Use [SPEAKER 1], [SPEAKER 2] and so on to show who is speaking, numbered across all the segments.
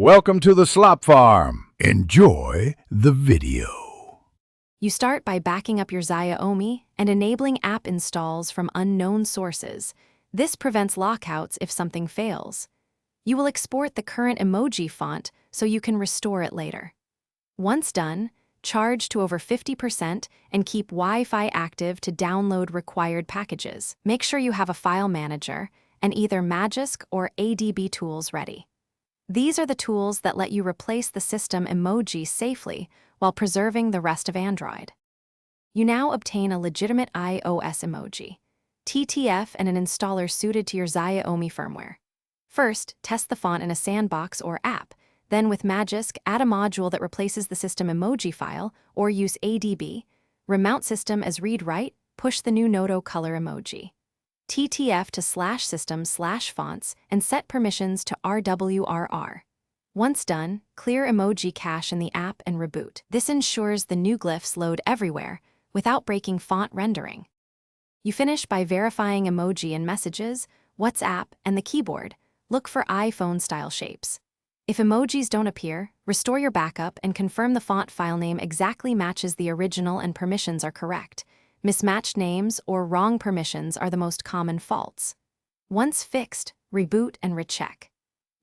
[SPEAKER 1] Welcome to the Slop Farm. Enjoy the video.
[SPEAKER 2] You start by backing up your Xiaomi and enabling app installs from unknown sources. This prevents lockouts if something fails. You will export the current emoji font so you can restore it later. Once done, charge to over 50% and keep Wi-Fi active to download required packages. Make sure you have a file manager and either Magisk or ADB tools ready. These are the tools that let you replace the system emoji safely while preserving the rest of Android. You now obtain a legitimate iOS emoji, TTF, and an installer suited to your Xiaomi firmware. First, test the font in a sandbox or app. Then, with Magisk, add a module that replaces the system emoji file or use ADB. Remount system as read-write, push the new Noto color emoji. TTF to /system/fonts and set permissions to RWRR. Once done, clear emoji cache in the app and reboot. This ensures the new glyphs load everywhere without breaking font rendering. You finish by verifying emoji in Messages, WhatsApp, and the keyboard. Look for iPhone-style shapes. If emojis don't appear, restore your backup and confirm the font file name exactly matches the original and permissions are correct. Mismatched names or wrong permissions are the most common faults. Once fixed, reboot and recheck.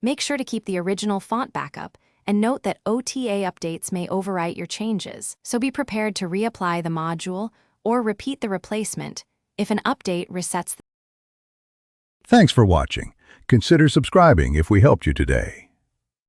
[SPEAKER 2] Make sure to keep the original font backup and note that OTA updates may overwrite your changes, so be prepared to reapply the module or repeat the replacement if an update resets the.
[SPEAKER 1] Thanks for watching. Consider subscribing if we helped you today.